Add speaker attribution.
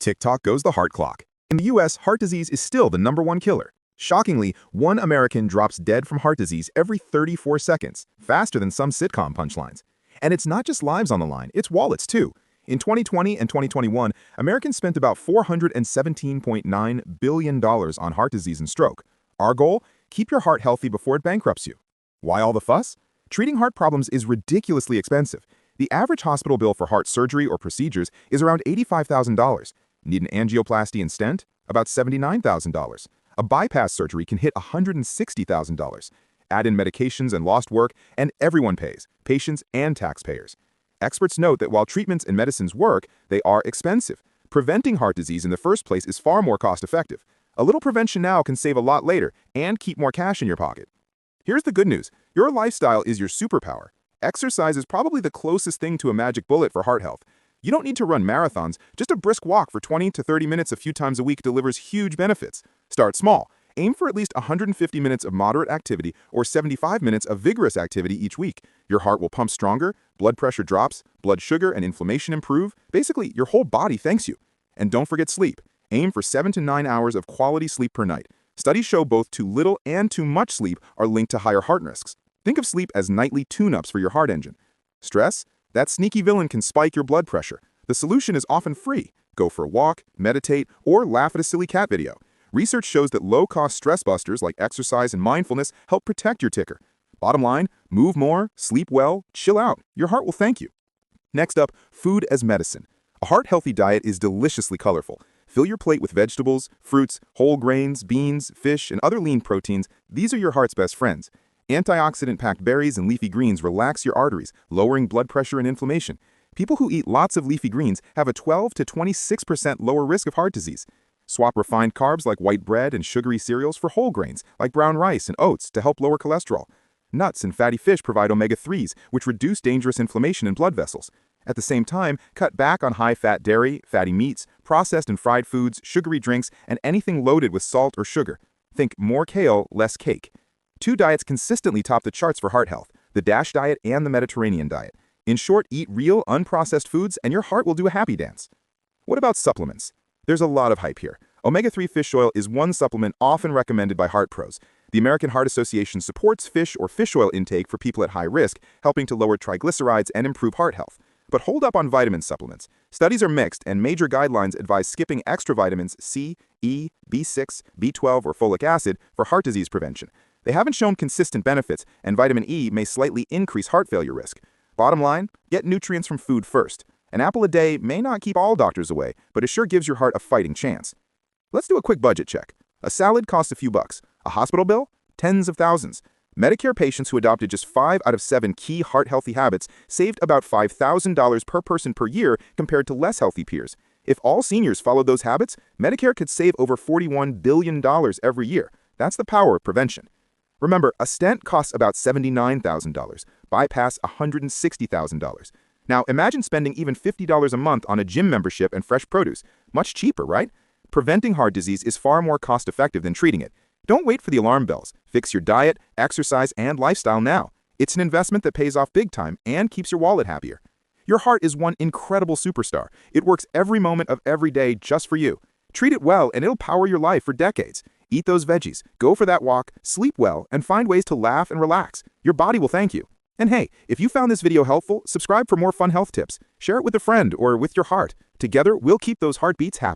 Speaker 1: Tick-tock goes the heart clock. In the US, heart disease is still the #1 killer. Shockingly, one American drops dead from heart disease every 34 seconds, faster than some sitcom punchlines. And it's not just lives on the line, it's wallets too. In 2020 and 2021, Americans spent about $417.9 billion on heart disease and stroke. Our goal? Keep your heart healthy before it bankrupts you. Why all the fuss? Treating heart problems is ridiculously expensive. The average hospital bill for heart surgery or procedures is around $85,000. Need an angioplasty and stent? About $79,000. A bypass surgery can hit $160,000. Add in medications and lost work, and everyone pays, patients and taxpayers. Experts note that while treatments and medicines work, they are expensive. Preventing heart disease in the first place is far more cost-effective. A little prevention now can save a lot later and keep more cash in your pocket. Here's the good news. Your lifestyle is your superpower. Exercise is probably the closest thing to a magic bullet for heart health. You don't need to run marathons, just a brisk walk for 20 to 30 minutes a few times a week delivers huge benefits. Start small. Aim for at least 150 minutes of moderate activity or 75 minutes of vigorous activity each week. Your heart will pump stronger, blood pressure drops, blood sugar and inflammation improve. Basically, your whole body thanks you. And don't forget sleep. Aim for 7 to 9 hours of quality sleep per night. Studies show both too little and too much sleep are linked to higher heart risks. Think of sleep as nightly tune-ups for your heart engine. Stress? That sneaky villain can spike your blood pressure. The solution is often free. Go for a walk, meditate, or laugh at a silly cat video. Research shows that low-cost stress busters like exercise and mindfulness help protect your ticker. Bottom line, move more, sleep well, chill out. Your heart will thank you. Next up, food as medicine. A heart-healthy diet is deliciously colorful. Fill your plate with vegetables, fruits, whole grains, beans, fish, and other lean proteins. These are your heart's best friends. Antioxidant-packed berries and leafy greens relax your arteries, lowering blood pressure and inflammation. People who eat lots of leafy greens have a 12 to 26% lower risk of heart disease. Swap refined carbs like white bread and sugary cereals for whole grains like brown rice and oats to help lower cholesterol. Nuts and fatty fish provide omega-3s, which reduce dangerous inflammation in blood vessels. At the same time, cut back on high-fat dairy, fatty meats, processed and fried foods, sugary drinks, and anything loaded with salt or sugar. Think more kale, less cake. Two diets consistently top the charts for heart health, the DASH diet and the Mediterranean diet. In short, eat real, unprocessed foods and your heart will do a happy dance. What about supplements? There's a lot of hype here. Omega-3 fish oil is one supplement often recommended by heart pros. The American Heart Association supports fish or fish oil intake for people at high risk, helping to lower triglycerides and improve heart health. But hold up on vitamin supplements. Studies are mixed and major guidelines advise skipping extra vitamins C, E, B6, B12, or folic acid for heart disease prevention. They haven't shown consistent benefits, and vitamin E may slightly increase heart failure risk. Bottom line, get nutrients from food first. An apple a day may not keep all doctors away, but it sure gives your heart a fighting chance. Let's do a quick budget check. A salad costs a few bucks. A hospital bill? Tens of thousands. Medicare patients who adopted just 5 out of 7 key heart-healthy habits saved about $5,000 per person per year compared to less healthy peers. If all seniors followed those habits, Medicare could save over $41 billion every year. That's the power of prevention. Remember, a stent costs about $79,000, bypass $160,000. Now, imagine spending even $50 a month on a gym membership and fresh produce. Much cheaper, right? Preventing heart disease is far more cost-effective than treating it. Don't wait for the alarm bells. Fix your diet, exercise, and lifestyle now. It's an investment that pays off big time and keeps your wallet happier. Your heart is one incredible superstar. It works every moment of every day just for you. Treat it well and it'll power your life for decades. Eat those veggies, go for that walk, sleep well, and find ways to laugh and relax. Your body will thank you. And hey, if you found this video helpful, subscribe for more fun health tips. Share it with a friend or with your heart. Together, we'll keep those heartbeats happy.